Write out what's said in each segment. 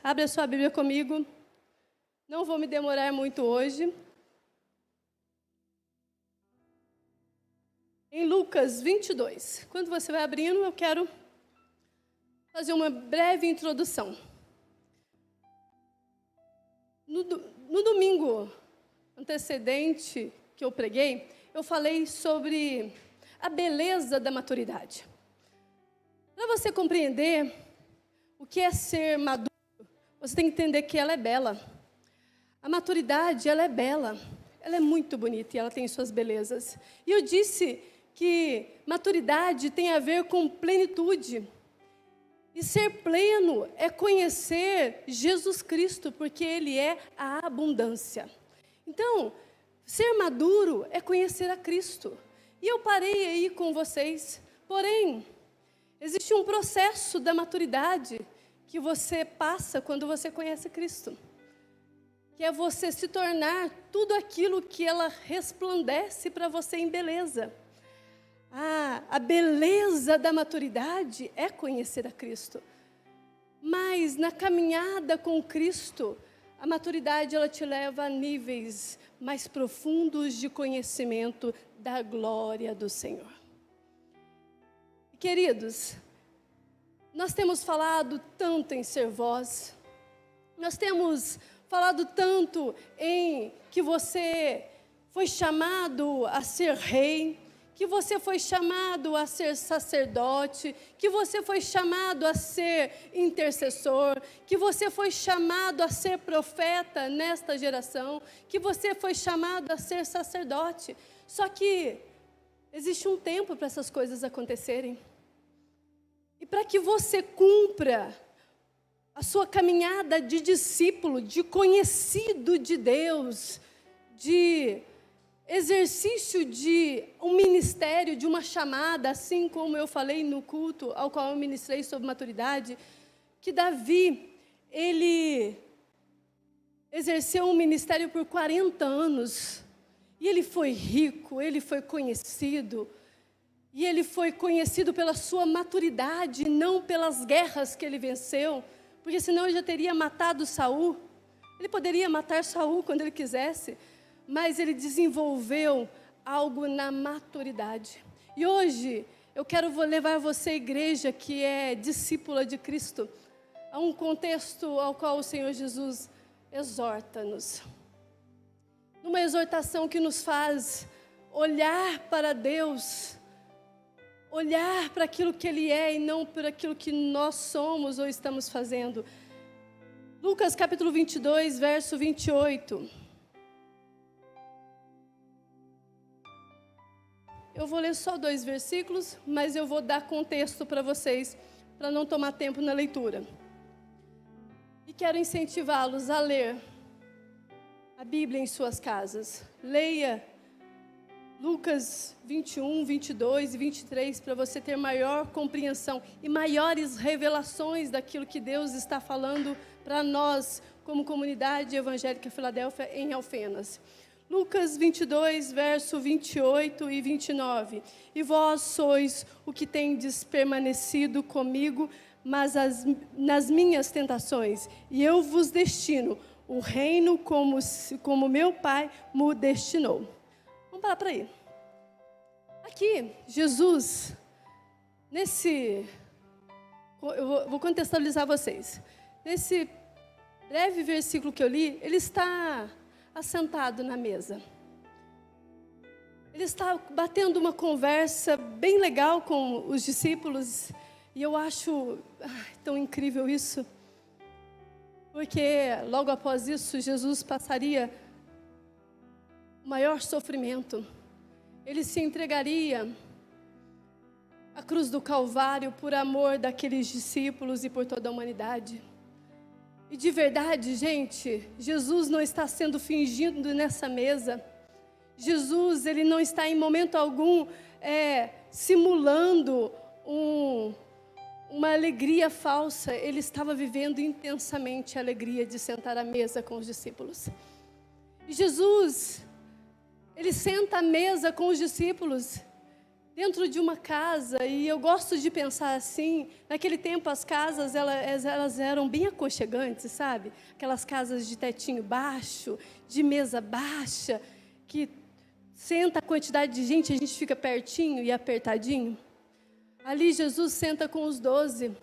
Abre a sua Bíblia comigo. Não vou me demorar muito hoje. Em Lucas 22. Quando você vai abrindo, eu quero fazer uma breve introdução. No domingo antecedente que eu preguei, eu falei sobre a beleza da maturidade. Para você compreender o que é ser maduro, você tem que entender que ela é bela. A maturidade, ela é bela. Ela é muito bonita e ela tem suas belezas. E eu disse que maturidade tem a ver com plenitude. E ser pleno é conhecer Jesus Cristo, porque Ele é a abundância. Então, ser maduro é conhecer a Cristo. E eu parei aí com vocês. Porém, existe um processo da maturidade que você passa quando você conhece Cristo, que é você se tornar tudo aquilo que ela resplandece para você em beleza. A beleza da maturidade é conhecer a Cristo. Mas na caminhada com Cristo, a maturidade ela te leva a níveis mais profundos de conhecimento da glória do Senhor. Queridos, nós temos falado tanto em ser voz, nós temos falado tanto em que você foi chamado a ser rei, que você foi chamado a ser sacerdote, que você foi chamado a ser intercessor, que você foi chamado a ser profeta nesta geração, que você foi chamado a ser sacerdote. Só que existe um tempo para essas coisas acontecerem. E para que você cumpra a sua caminhada de discípulo, de conhecido de Deus, de exercício de um ministério, de uma chamada, assim como eu falei no culto ao qual eu ministrei sobre maturidade, que Davi, ele exerceu um ministério por 40 anos, e ele foi rico, ele foi conhecido, e ele foi conhecido pela sua maturidade, não pelas guerras que ele venceu, porque senão ele já teria matado Saul. Ele poderia matar Saul quando ele quisesse, mas ele desenvolveu algo na maturidade. E hoje eu quero levar você, igreja, que é discípula de Cristo, a um contexto ao qual o Senhor Jesus exorta-nos. Numa exortação que nos faz olhar para Deus, olhar para aquilo que Ele é e não para aquilo que nós somos ou estamos fazendo. Lucas capítulo 22, verso 28. Eu vou ler só 2 versículos, mas eu vou dar contexto para vocês, para não tomar tempo na leitura. E quero incentivá-los a ler a Bíblia em suas casas. Leia Lucas 21, 22 e 23, para você ter maior compreensão e maiores revelações daquilo que Deus está falando para nós, como comunidade evangélica Filadélfia em Alfenas. Lucas 22, verso 28 e 29. E vós sois o que tendes permanecido comigo, mas nas minhas tentações, e eu vos destino o reino como meu Pai me destinou. Vamos parar para aí. Aqui, Jesus, eu vou contextualizar vocês. Nesse breve versículo que eu li, ele está assentado na mesa. Ele está batendo uma conversa bem legal com os discípulos, e eu acho tão incrível isso, porque logo após isso, Jesus passaria o maior sofrimento. Ele se entregaria à cruz do Calvário por amor daqueles discípulos e por toda a humanidade. E de verdade, gente, Jesus não está sendo fingido nessa mesa. Jesus, ele não está em momento algum simulando uma alegria falsa. Ele estava vivendo intensamente a alegria de sentar à mesa com os discípulos. E Jesus, ele senta à mesa com os discípulos dentro de uma casa, e eu gosto de pensar assim, naquele tempo as casas, elas eram bem aconchegantes, sabe? Aquelas casas de tetinho baixo, de mesa baixa, que senta a quantidade de gente, a gente fica pertinho e apertadinho. Ali Jesus senta com os 12,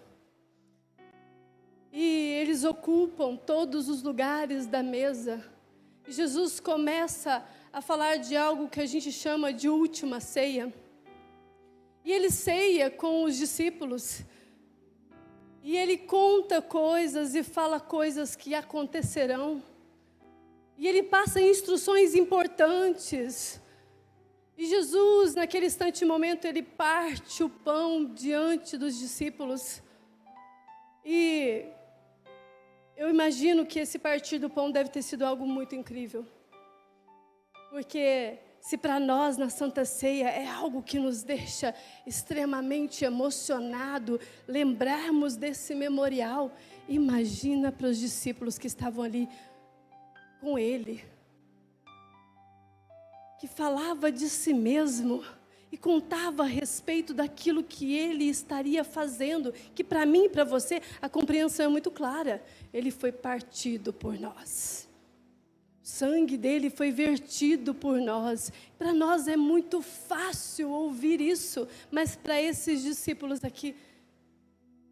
e eles ocupam todos os lugares da mesa. E Jesus começa a falar de algo que a gente chama de última ceia. E ele ceia com os discípulos. E ele conta coisas e fala coisas que acontecerão. E ele passa instruções importantes. E Jesus, naquele instante momento, ele parte o pão diante dos discípulos. E eu imagino que esse partir do pão deve ter sido algo muito incrível. Porque se para nós na Santa Ceia é algo que nos deixa extremamente emocionado, lembrarmos desse memorial, imagina para os discípulos que estavam ali com ele, que falava de si mesmo e contava a respeito daquilo que ele estaria fazendo, que para mim e para você a compreensão é muito clara. Ele foi partido por nós. O sangue dele foi vertido por nós. Para nós é muito fácil ouvir isso, mas para esses discípulos aqui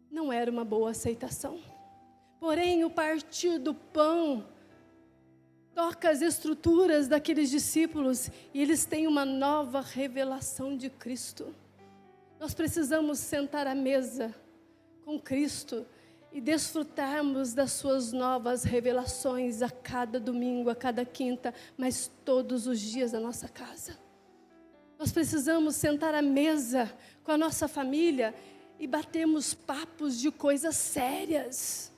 não era uma boa aceitação. Porém, o partir do pão toca as estruturas daqueles discípulos e eles têm uma nova revelação de Cristo. Nós precisamos sentar à mesa com Cristo e desfrutarmos das suas novas revelações a cada domingo, a cada quinta, mas todos os dias da nossa casa. Nós precisamos sentar à mesa com a nossa família e batermos papos de coisas sérias.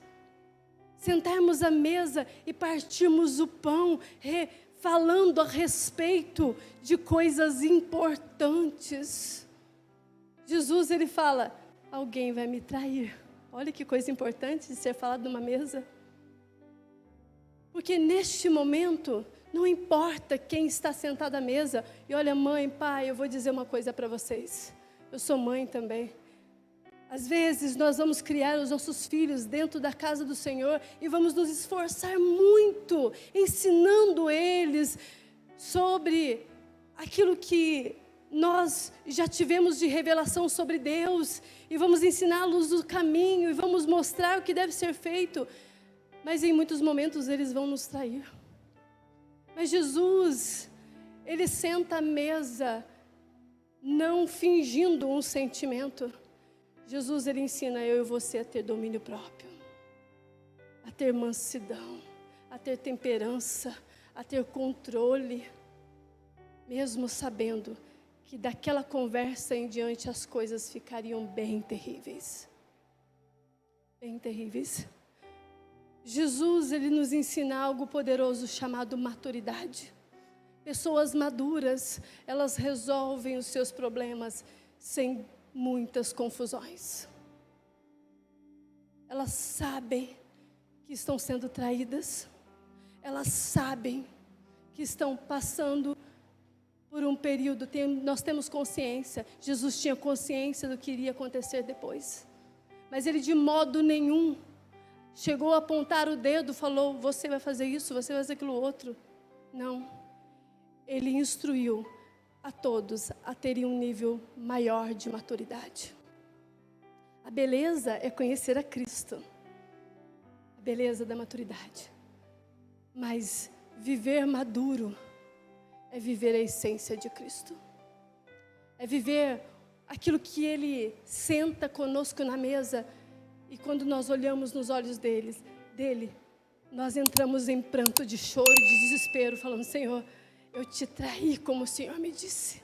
Sentarmos à mesa e partirmos o pão, falando a respeito de coisas importantes. Jesus, ele fala, alguém vai me trair. Olha que coisa importante de ser falado numa mesa. Porque neste momento, não importa quem está sentado à mesa. E olha, mãe, pai, eu vou dizer uma coisa para vocês. Eu sou mãe também. Às vezes nós vamos criar os nossos filhos dentro da casa do Senhor e vamos nos esforçar muito, ensinando eles sobre aquilo que nós já tivemos de revelação sobre Deus, e vamos ensiná-los o caminho, e vamos mostrar o que deve ser feito, mas em muitos momentos eles vão nos trair. Mas Jesus, ele senta à mesa, não fingindo um sentimento. Jesus, ele ensina eu e você a ter domínio próprio, a ter mansidão, a ter temperança, a ter controle, mesmo sabendo que daquela conversa em diante as coisas ficariam bem terríveis. Bem terríveis. Jesus, ele nos ensina algo poderoso chamado maturidade. Pessoas maduras, elas resolvem os seus problemas sem muitas confusões. Elas sabem que estão sendo traídas. Elas sabem que estão passando por um período, nós temos consciência. Jesus tinha consciência do que iria acontecer depois. Mas ele de modo nenhum chegou a apontar o dedo, falou, você vai fazer isso, você vai fazer aquilo outro. Não. Ele instruiu a todos a terem um nível maior de maturidade. A beleza é conhecer a Cristo. A beleza da maturidade. Mas viver maduro é viver a essência de Cristo. É viver aquilo que Ele senta conosco na mesa e quando nós olhamos nos olhos dele, nós entramos em pranto de choro, de desespero, falando, Senhor, eu te traí como o Senhor me disse.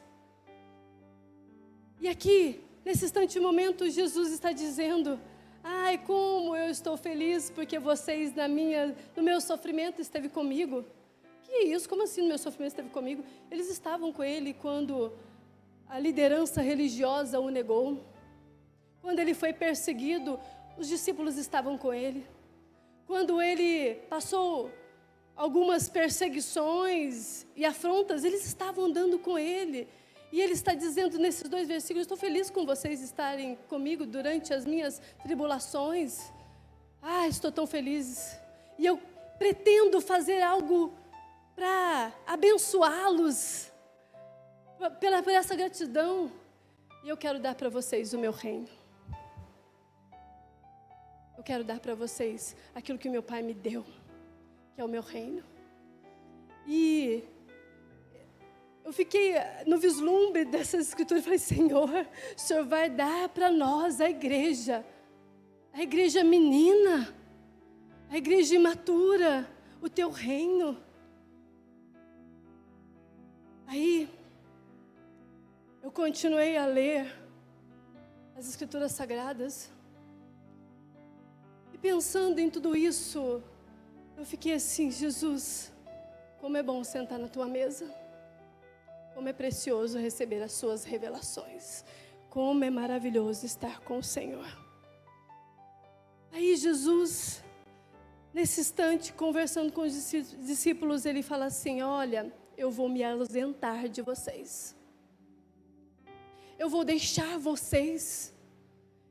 E aqui, nesse instante momento, Jesus está dizendo, ai, como eu estou feliz porque vocês no meu sofrimento esteve comigo. Que isso? Como assim no meu sofrimento esteve comigo? Eles estavam com ele quando a liderança religiosa o negou. Quando ele foi perseguido, os discípulos estavam com ele. Quando ele passou algumas perseguições e afrontas, eles estavam andando com ele. E Ele está dizendo nesses 2 versículos: estou feliz com vocês estarem comigo durante as minhas tribulações. Estou tão feliz. E eu pretendo fazer algo para abençoá-los, por essa gratidão. E eu quero dar para vocês o meu reino. Eu quero dar para vocês aquilo que o meu Pai me deu, que é o meu reino. E eu fiquei no vislumbre dessas escrituras e falei: Senhor, o Senhor vai dar para nós a igreja menina, a igreja imatura, o teu reino. Aí, eu continuei a ler as escrituras sagradas, e pensando em tudo isso, eu fiquei assim: Jesus, como é bom sentar na tua mesa, como é precioso receber as suas revelações, como é maravilhoso estar com o Senhor. Aí Jesus, nesse instante, conversando com os discípulos, Ele fala assim: olha, eu vou me ausentar de vocês. Eu vou deixar vocês.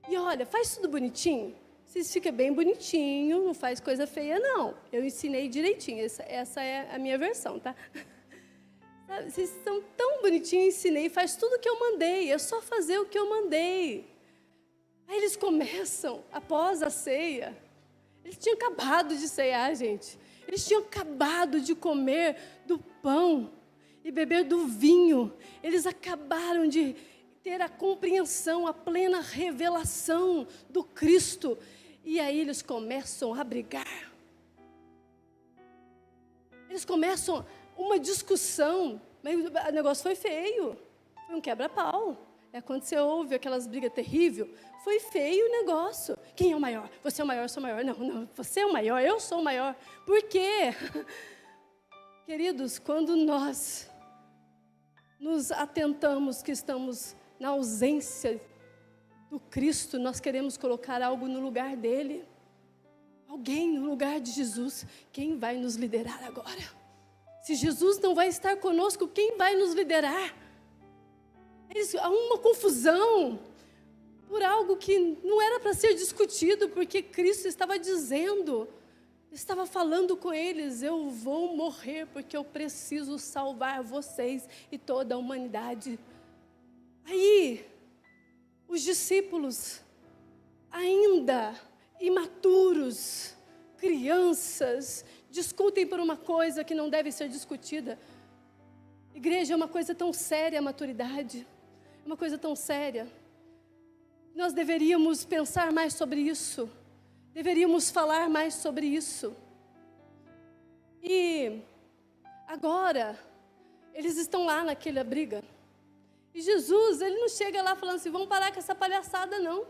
E olha, faz tudo bonitinho. Vocês ficam bem bonitinho, não faz coisa feia, não. Eu ensinei direitinho, essa é a minha versão, tá? Sabe, vocês são tão bonitinhos, ensinei, faz tudo o que eu mandei, é só fazer o que eu mandei. Aí eles começam, após a ceia, eles tinham acabado de ceiar, gente. Eles tinham acabado de comer do pão e beber do vinho. Eles acabaram de ter a compreensão, a plena revelação do Cristo. E aí eles começam a brigar. Eles começam uma discussão, mas o negócio foi feio. Foi um quebra-pau. É quando você ouve aquelas brigas terríveis. Foi feio o negócio. Quem é o maior? Você é o maior, eu sou o maior. Não, você é o maior, eu sou o maior. Por quê? Queridos, quando nós nos atentamos que estamos na ausência do Cristo, nós queremos colocar algo no lugar dele. Alguém no lugar de Jesus. Quem vai nos liderar agora? Se Jesus não vai estar conosco, quem vai nos liderar? Há uma confusão por algo que não era para ser discutido, porque Cristo estava dizendo, estava falando com eles: eu vou morrer porque eu preciso salvar vocês e toda a humanidade. Aí, os discípulos, ainda imaturos, crianças, discutem por uma coisa que não deve ser discutida. Igreja, é uma coisa tão séria a maturidade, é uma coisa tão séria. Nós deveríamos pensar mais sobre isso, deveríamos falar mais sobre isso. E agora, eles estão lá naquela briga. E Jesus, Ele não chega lá falando assim: vamos parar com essa palhaçada, não.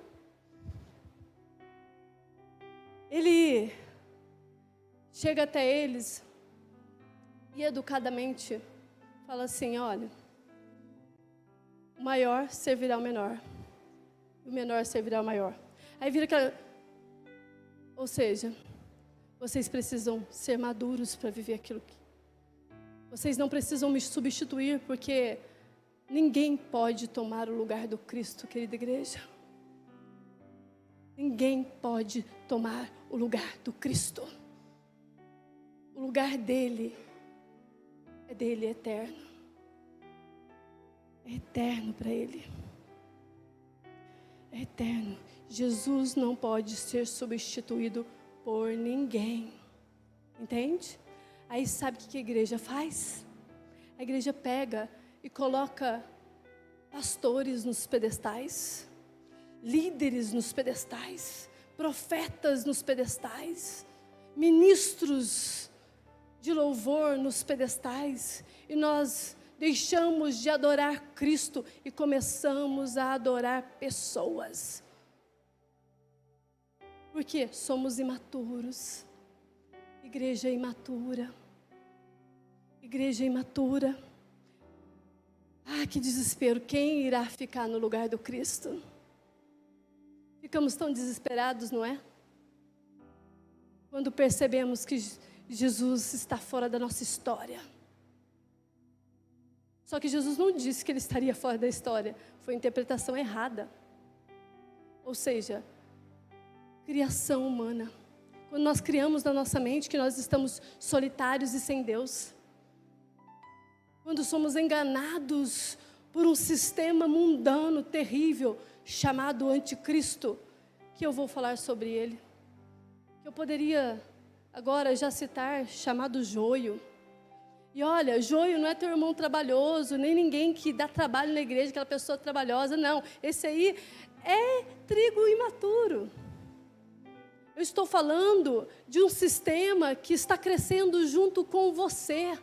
Ele chega até eles e educadamente fala assim: olha, o maior servirá ao menor, o menor servirá ao maior. Aí vira aquela... Ou seja, vocês precisam ser maduros para viver aquilo que... Vocês não precisam me substituir, porque ninguém pode tomar o lugar do Cristo, querida igreja. Ninguém pode tomar o lugar do Cristo. O lugar dele é eterno. É eterno para ele. É eterno. Jesus não pode ser substituído por ninguém. Entende? Aí sabe o que a igreja faz? A igreja pega e coloca pastores nos pedestais, líderes nos pedestais, profetas nos pedestais, ministros de louvor nos pedestais, e nós deixamos de adorar Cristo e começamos a adorar pessoas. Porque somos imaturos. Igreja imatura. Igreja imatura. Ah, que desespero. Quem irá ficar no lugar do Cristo? Ficamos tão desesperados, não é? Quando percebemos que Jesus está fora da nossa história. Só que Jesus não disse que ele estaria fora da história. Foi interpretação errada. Ou seja, criação humana. Quando nós criamos na nossa mente que nós estamos solitários e sem Deus. Quando somos enganados por um sistema mundano, terrível, chamado anticristo, que eu vou falar sobre ele. Que eu poderia agora já citar, chamado joio. E olha, joio não é teu irmão trabalhoso, nem ninguém que dá trabalho na igreja, aquela pessoa trabalhosa, não. Esse aí é trigo imaturo. Eu estou falando de um sistema que está crescendo junto com você,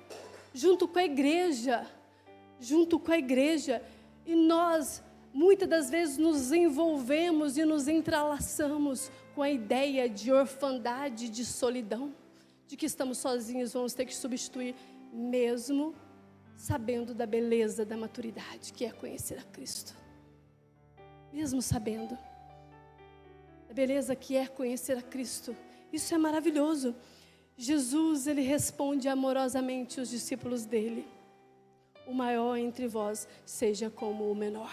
junto com a igreja, e nós, muitas das vezes, nos envolvemos e nos entrelaçamos com a ideia de orfandade, de solidão, de que estamos sozinhos, vamos ter que substituir, mesmo sabendo da beleza da maturidade, que é conhecer a Cristo. Mesmo sabendo a beleza que é conhecer a Cristo. Isso é maravilhoso. Jesus, ele responde amorosamente os discípulos dele. O maior entre vós seja como o menor.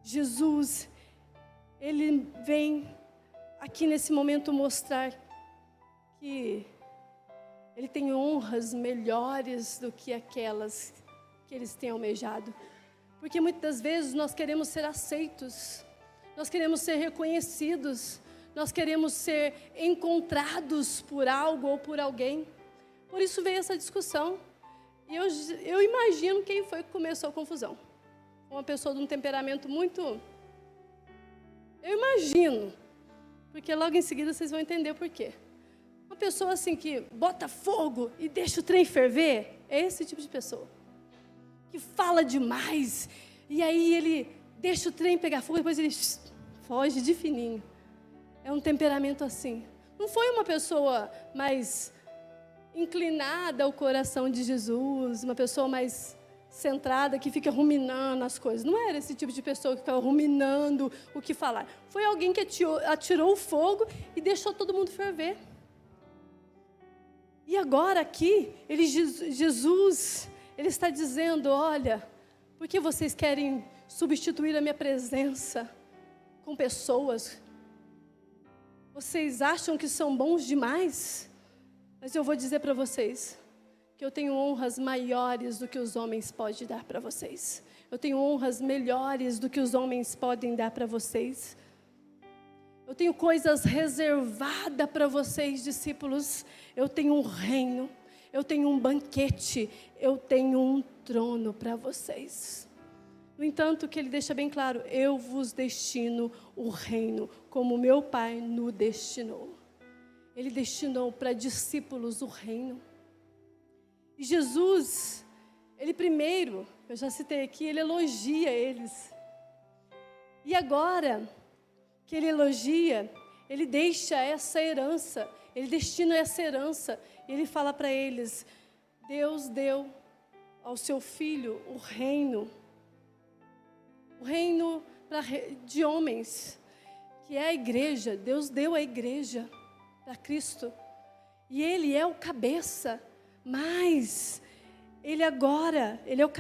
Jesus, ele vem aqui nesse momento mostrar que ele tem honras melhores do que aquelas que eles têm almejado. Porque muitas das vezes nós queremos ser aceitos, nós queremos ser reconhecidos, nós queremos ser encontrados por algo ou por alguém. Por isso veio essa discussão. E eu imagino quem foi que começou a confusão. Uma pessoa de um temperamento muito... Eu imagino, porque logo em seguida vocês vão entender o porquê. Uma pessoa assim que bota fogo e deixa o trem ferver, é esse tipo de pessoa. Que fala demais, e aí ele deixa o trem pegar fogo, depois ele foge de fininho. É um temperamento assim. Não foi uma pessoa mais inclinada ao coração de Jesus, uma pessoa mais centrada, que fica ruminando as coisas. Não era esse tipo de pessoa que ficava ruminando o que falar. Foi alguém que atirou o fogo e deixou todo mundo ferver. E agora aqui, Jesus, ele está dizendo, olha, por que vocês querem substituir a minha presença com pessoas? Vocês acham que são bons demais? Mas eu vou dizer para vocês que eu tenho honras maiores do que os homens podem dar para vocês. Eu tenho honras melhores do que os homens podem dar para vocês. Eu tenho coisas reservadas para vocês, discípulos. Eu tenho um reino, eu tenho um banquete, eu tenho um trono para vocês. No entanto, que ele deixa bem claro, eu vos destino o reino, como meu Pai nos destinou. Ele destinou para discípulos o reino. E Jesus, ele primeiro, eu já citei aqui, ele elogia eles. E agora que ele elogia, ele deixa essa herança, ele destina essa herança. E ele fala para eles, Deus deu ao seu Filho o reino de homens, que é a igreja. Deus deu a igreja para Cristo. E ele é o cabeça, mas ele agora, ele é o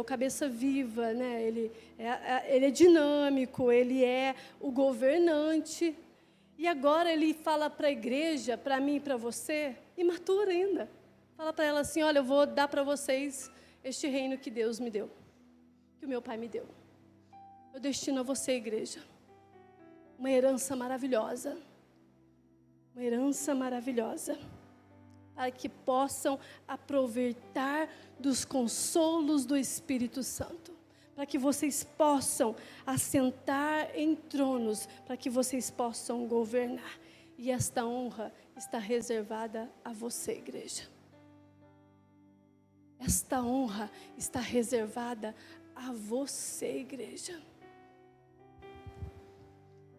cabeça viva, né? Ele é dinâmico, ele é o governante. E agora ele fala para a igreja, para mim e para você, imatura ainda. Fala para ela assim, olha, eu vou dar para vocês este reino que Deus me deu, que o meu Pai me deu. Eu destino a você, igreja, uma herança maravilhosa. Uma herança maravilhosa. Para que possam aproveitar dos consolos do Espírito Santo. Para que vocês possam assentar em tronos. Para que vocês possam governar. E esta honra está reservada a você, igreja. Esta honra está reservada a você, igreja.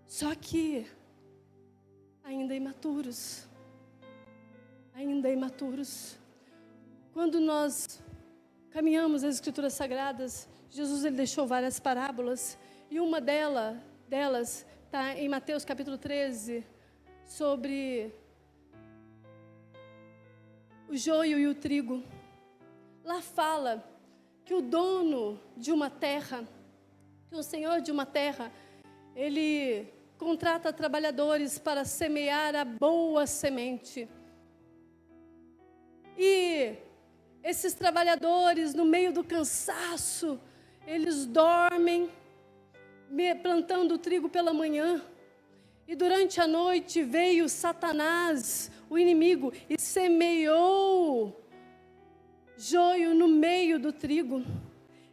Só que ainda imaturos. Quando nós caminhamos as Escrituras Sagradas, Jesus ele deixou várias parábolas, e uma delas está em Mateus capítulo 13, sobre o joio e o trigo. Lá fala que o dono de uma terra, que o senhor de uma terra, ele contrata trabalhadores para semear a boa semente. E esses trabalhadores, no meio do cansaço, eles dormem, plantando o trigo pela manhã. E durante a noite veio Satanás, o inimigo, e semeou joio no meio do trigo.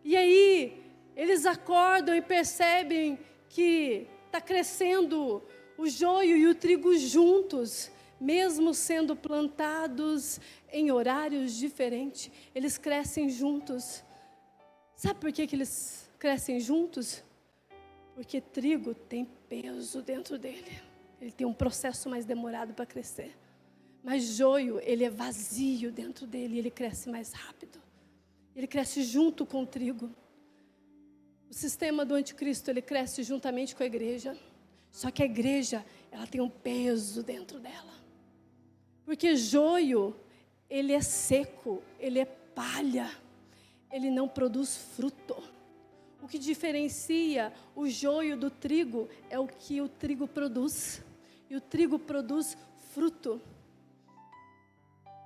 E aí, eles acordam e percebem que está crescendo o joio e o trigo juntos, mesmo sendo plantados em horários diferentes, eles crescem juntos. Sabe por que eles crescem juntos? Porque trigo tem peso dentro dele. Ele tem um processo mais demorado para crescer. Mas joio, ele é vazio dentro dele, ele cresce mais rápido. Ele cresce junto com o trigo. O sistema do anticristo, ele cresce juntamente com a igreja. Só que a igreja, ela tem um peso dentro dela. Porque joio, ele é seco, ele é palha. Ele não produz fruto. O que diferencia o joio do trigo é o que o trigo produz. E o trigo produz fruto.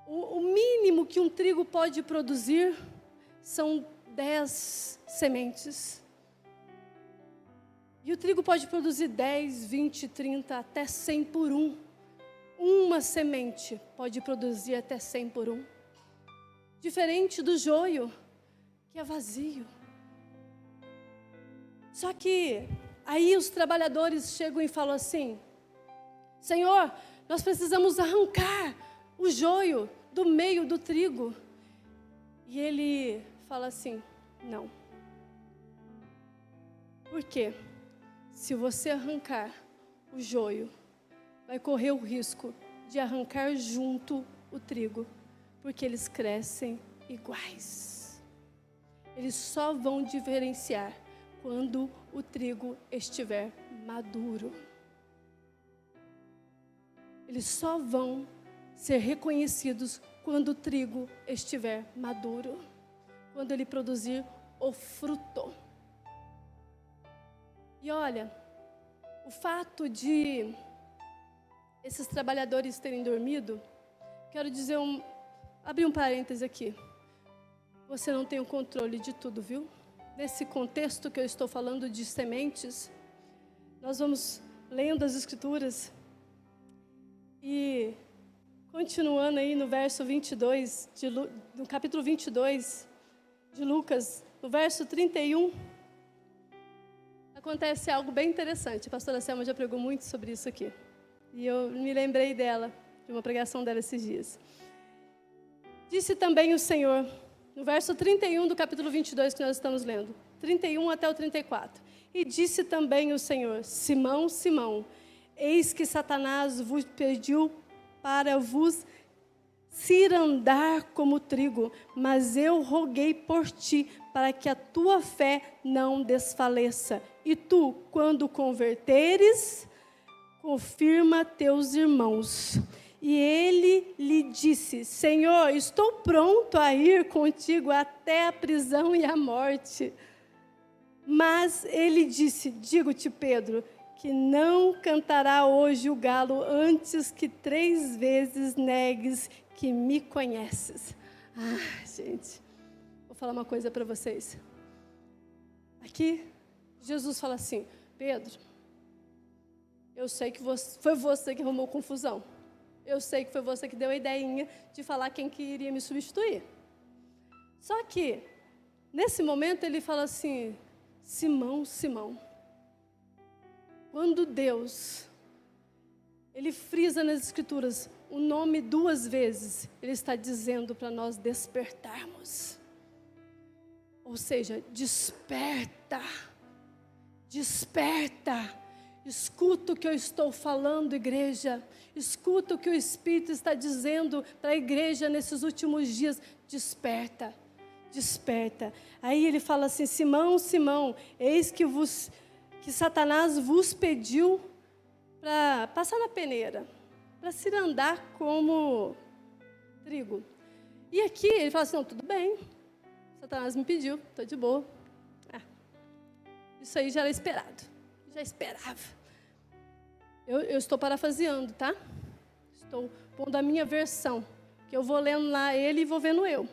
O mínimo que um trigo pode produzir são 10 sementes. E o trigo pode produzir 10, 20, 30, até 100 por um. Uma semente pode produzir até 100 por um. Diferente do joio, que é vazio. Só que aí os trabalhadores chegam e falam assim: Senhor, nós precisamos arrancar o joio do meio do trigo. E ele fala assim: não. Por quê? Se você arrancar o joio, vai correr o risco de arrancar junto o trigo, porque eles crescem iguais. Eles só vão diferenciar quando o trigo estiver maduro. Eles só vão ser reconhecidos quando o trigo estiver maduro, quando ele produzir o fruto. E olha, o fato de esses trabalhadores terem dormido, quero dizer abrir um parêntese aqui. Você não tem o controle de tudo, viu? Nesse contexto que eu estou falando de sementes, nós vamos lendo as Escrituras e continuando aí no verso 22, no capítulo 22 de Lucas, no verso 31, acontece algo bem interessante. A pastora Selma já pregou muito sobre isso aqui. E eu me lembrei dela, de uma pregação dela esses dias. Disse também o Senhor, no verso 31 do capítulo 22 que nós estamos lendo, 31 até o 34. E disse também o Senhor: Simão, Simão, eis que Satanás vos pediu para vos cirandar como trigo, mas eu roguei por ti, para que a tua fé não desfaleça. E tu, quando converteres, confirma teus irmãos. E ele lhe disse: Senhor, estou pronto a ir contigo até a prisão e a morte. Mas ele disse: digo-te, Pedro, que não cantará hoje o galo antes que 3 vezes negues que me conheces. Ah, gente, vou falar uma coisa para vocês. Aqui, Jesus fala assim: Pedro, eu sei que foi você que arrumou confusão. Eu sei que foi você que deu a ideinha de falar quem que iria me substituir. Só que, nesse momento, ele fala assim: Simão, Simão. Quando Deus, ele frisa nas Escrituras o nome 2 vezes, ele está dizendo para nós despertarmos. Ou seja, desperta, desperta. Escuta o que eu estou falando, igreja. Escuta o que o Espírito está dizendo para a igreja nesses últimos dias. Desperta, desperta. Aí ele fala assim: Simão, Simão, eis que Satanás vos pediu para passar na peneira, para cirandar como trigo. E aqui ele fala assim: não, tudo bem, Satanás me pediu, estou de boa. Isso aí já era esperado, já esperava. Eu estou parafraseando, tá? Estou pondo a minha versão, que eu vou lendo lá ele e vou vendo eu.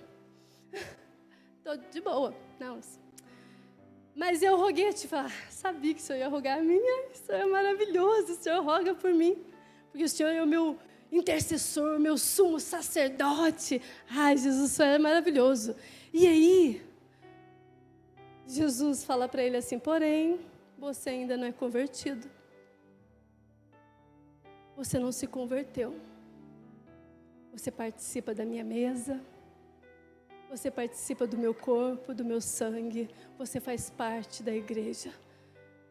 Estou de boa. Não, mas eu roguei, tipo, sabia que o Senhor ia rogar a minha. O Senhor é maravilhoso, o Senhor roga por mim. Porque o Senhor é o meu intercessor, meu sumo sacerdote. Ai, Jesus, o Senhor é maravilhoso. E aí, Jesus fala para ele assim, porém, você ainda não é convertido. Você não se converteu. Você participa da minha mesa. Você participa do meu corpo, do meu sangue. Você faz parte da igreja.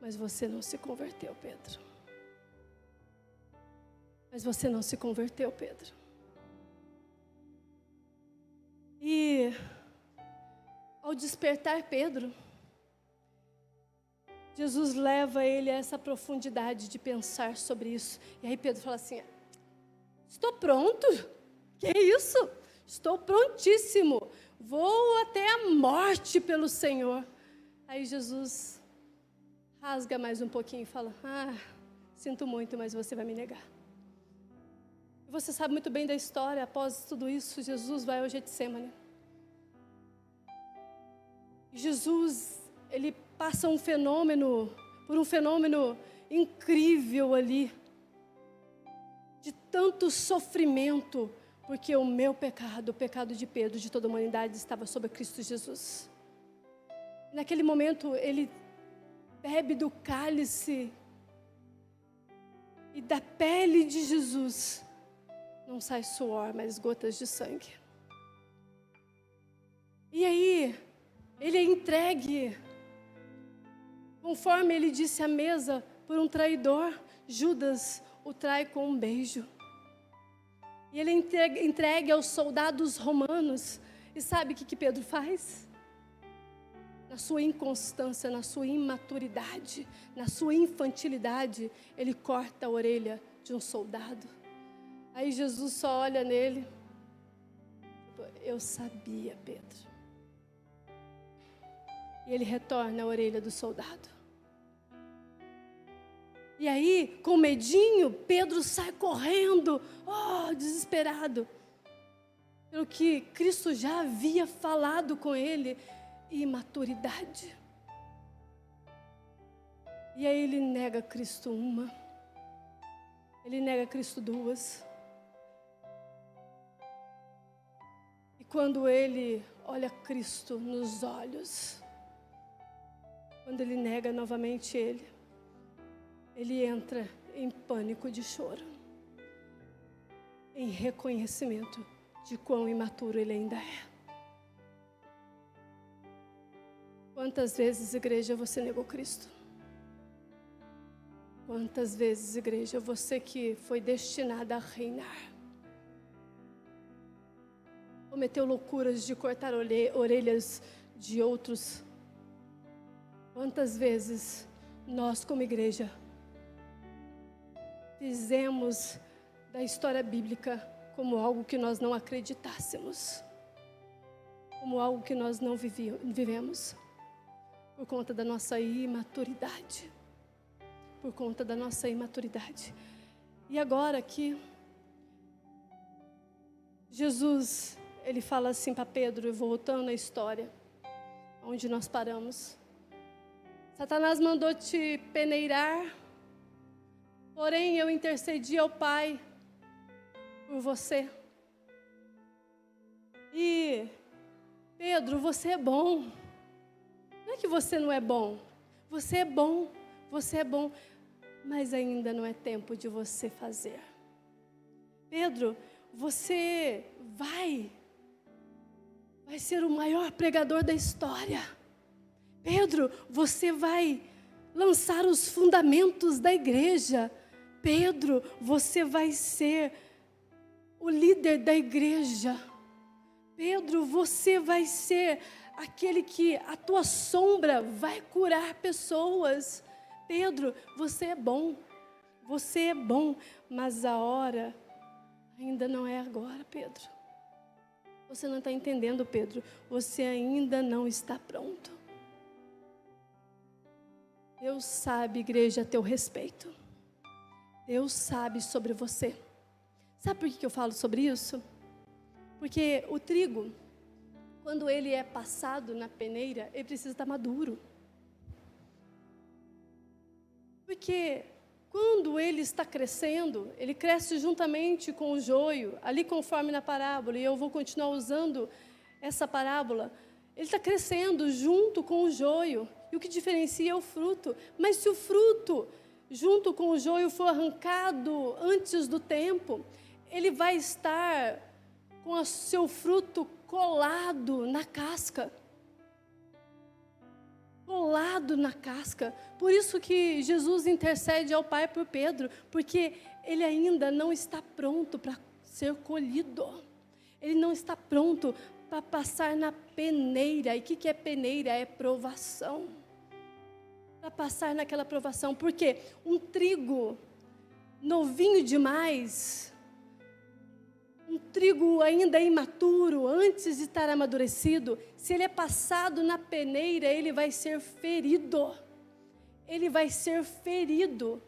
Mas você não se converteu, Pedro. Mas você não se converteu, Pedro. E ao despertar Pedro, Jesus leva ele a essa profundidade de pensar sobre isso. E aí Pedro fala assim, estou pronto. Que isso? Estou prontíssimo. Vou até a morte pelo Senhor. Aí Jesus rasga mais um pouquinho e fala, sinto muito, mas você vai me negar. Você sabe muito bem da história. Após tudo isso, Jesus vai ao Getsemane. Jesus, ele passa por um fenômeno incrível ali, de tanto sofrimento, porque o meu pecado, o pecado de Pedro, de toda a humanidade, estava sobre Cristo Jesus. Naquele momento, ele bebe do cálice, e da pele de Jesus não sai suor, mas gotas de sangue. E aí, ele é entregue, conforme ele disse à mesa, por um traidor. Judas o trai com um beijo. E ele é entregue aos soldados romanos. E sabe o que Pedro faz? Na sua inconstância, na sua imaturidade, na sua infantilidade, ele corta a orelha de um soldado. Aí Jesus só olha nele. Eu sabia, Pedro. E ele retorna a orelha do soldado. E aí, com medinho, Pedro sai correndo, desesperado. Pelo que Cristo já havia falado com ele, imaturidade. E aí ele nega Cristo uma, ele nega Cristo duas. E quando ele olha Cristo nos olhos, quando ele nega novamente ele entra em pânico de choro, em reconhecimento de quão imaturo ele ainda é. Quantas vezes, igreja, você negou Cristo? Quantas vezes, igreja, você que foi destinada a reinar, cometeu loucuras de cortar orelhas de outros? Quantas vezes nós, como igreja, fizemos da história bíblica como algo que nós não acreditássemos, como algo que nós não vivemos, por conta da nossa imaturidade, por conta da nossa imaturidade. E agora aqui, Jesus, ele fala assim para Pedro, voltando à história, onde nós paramos. Satanás mandou te peneirar, porém eu intercedi ao Pai por você. E Pedro, você é bom. Não é que você não é bom. Você é bom, mas ainda não é tempo de você fazer. Pedro, você vai ser o maior pregador da história. Pedro, você vai lançar os fundamentos da igreja. Pedro, você vai ser o líder da igreja. Pedro, você vai ser aquele que a tua sombra vai curar pessoas. Pedro, você é bom, mas a hora ainda não é agora, Pedro. Você não está entendendo, Pedro. Você ainda não está pronto. Deus sabe, igreja, a teu respeito. Deus sabe sobre você. Sabe por que eu falo sobre isso? Porque o trigo, quando ele é passado na peneira, ele precisa estar maduro. Porque quando ele está crescendo, ele cresce juntamente com o joio, ali conforme na parábola, e eu vou continuar usando essa parábola. Ele está crescendo junto com o joio, e o que diferencia é o fruto. Mas se o fruto, junto com o joio, for arrancado antes do tempo, ele vai estar com o seu fruto colado na casca. Colado na casca. Por isso que Jesus intercede ao Pai por Pedro, porque ele ainda não está pronto para ser colhido. Ele não está pronto para passar na peneira. E o que é peneira? É provação. Para passar naquela provação. Porque um trigo novinho demais, um trigo ainda imaturo, antes de estar amadurecido, se ele é passado na peneira, ele vai ser ferido. Ele vai ser ferido.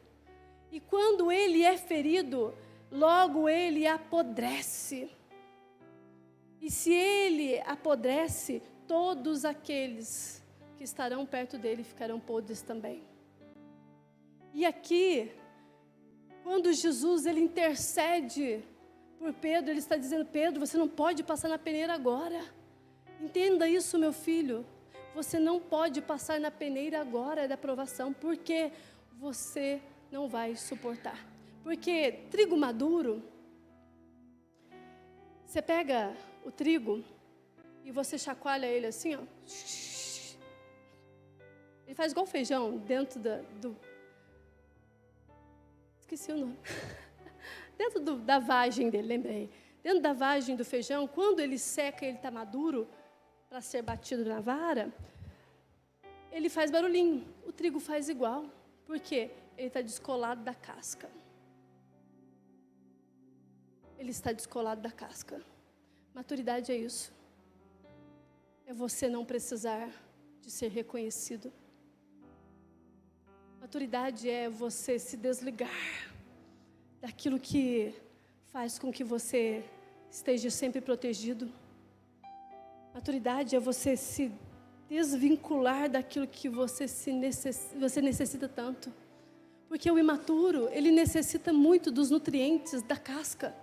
E quando ele é ferido, logo ele apodrece. E se ele apodrece, todos aqueles que estarão perto dele ficarão podres também. E aqui, quando Jesus ele intercede por Pedro, ele está dizendo: Pedro, você não pode passar na peneira agora. Entenda isso, meu filho. Você não pode passar na peneira agora da provação, porque você não vai suportar. Porque trigo maduro, você pega o trigo e você chacoalha ele assim, ó. Ele faz igual feijão dentro do... Esqueci o nome. Dentro da vagem dele, lembrei. Dentro da vagem do feijão, quando ele seca, ele está maduro para ser batido na vara, ele faz barulhinho. O trigo faz igual. Por quê? Ele está descolado da casca. Ele está descolado da casca. Maturidade é isso. É você não precisar de ser reconhecido. Maturidade é você se desligar daquilo que faz com que você esteja sempre protegido. Maturidade é você se desvincular daquilo que você necessita tanto. Porque o imaturo, ele necessita muito dos nutrientes da casca.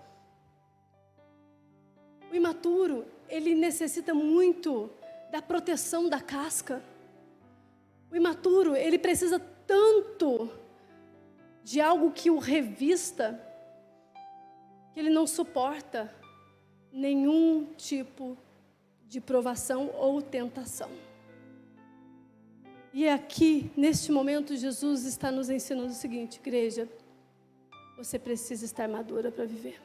O imaturo, ele necessita muito da proteção da casca. O imaturo, ele precisa tanto de algo que o revista, que ele não suporta nenhum tipo de provação ou tentação. E aqui, neste momento, Jesus está nos ensinando o seguinte: igreja, você precisa estar madura para viver.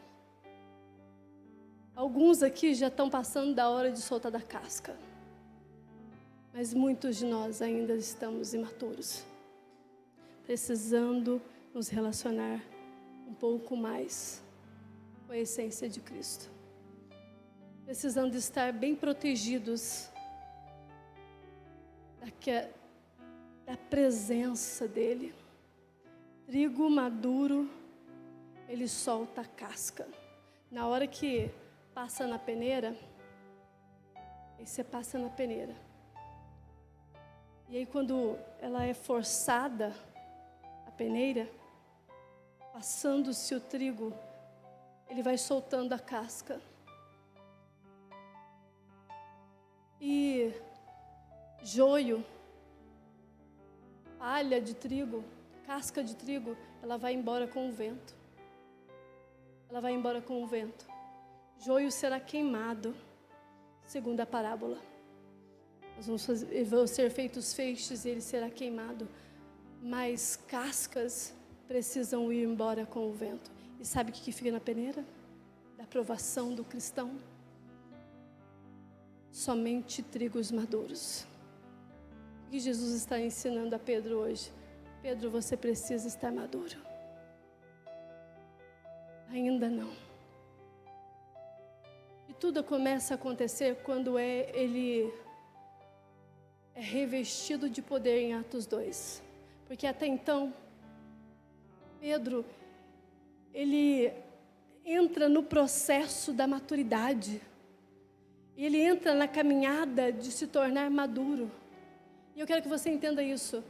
Alguns aqui já estão passando da hora de soltar da casca, mas muitos de nós ainda estamos imaturos, precisando nos relacionar um pouco mais com a essência de Cristo, precisando estar bem protegidos da presença dEle. Trigo maduro, ele solta a casca. Na hora que passa na peneira, aí você passa na peneira. E aí quando ela é forçada, a peneira, passando-se o trigo, ele vai soltando a casca. E joio, palha de trigo, casca de trigo, ela vai embora com o vento. Ela vai embora com o vento. Joio será queimado, segundo a parábola. Vão ser feitos feixes e ele será queimado. Mas cascas precisam ir embora com o vento. E sabe o que fica na peneira? Da provação do cristão. Somente trigos maduros. O que Jesus está ensinando a Pedro hoje? Pedro, você precisa estar maduro. Ainda não. E tudo começa a acontecer quando ele é revestido de poder em Atos 2. Porque até então, Pedro, ele entra no processo da maturidade. E ele entra na caminhada de se tornar maduro. E eu quero que você entenda isso.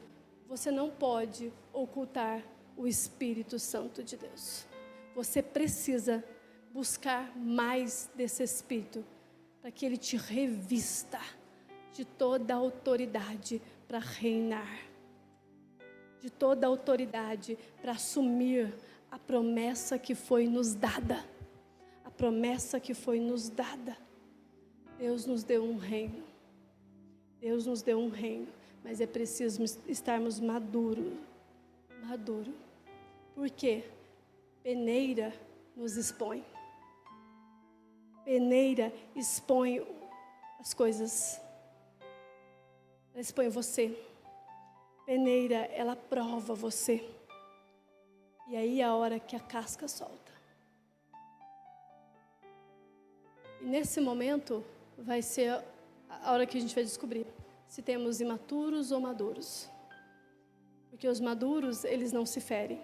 Você não pode ocultar o Espírito Santo de Deus. Você precisa buscar mais desse Espírito, para que Ele te revista de toda a autoridade para reinar, de toda a autoridade para assumir a promessa que foi nos dada. A promessa que foi nos dada. Deus nos deu um reino. Deus nos deu um reino, mas é preciso estarmos maduros. Por quê? Peneira nos expõe. Peneira expõe as coisas. Ela expõe você. Peneira, ela prova você. E aí é a hora que a casca solta. E nesse momento vai ser a hora que a gente vai descobrir se temos imaturos ou maduros. Porque os maduros, eles não se ferem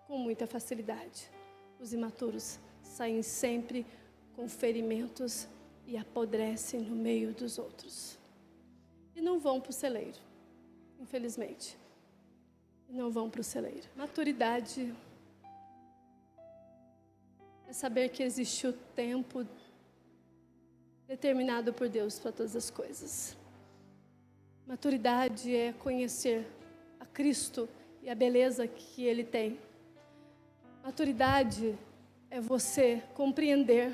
com muita facilidade. Os imaturos saem sempre com ferimentos e apodrecem no meio dos outros. E não vão para o celeiro, infelizmente. Não vão para o celeiro. Maturidade é saber que existe o tempo determinado por Deus para todas as coisas. Maturidade é conhecer a Cristo e a beleza que Ele tem. Maturidade é você compreender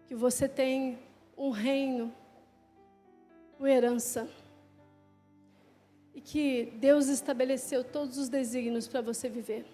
que você tem um reino, uma herança, e que Deus estabeleceu todos os desígnios para você viver.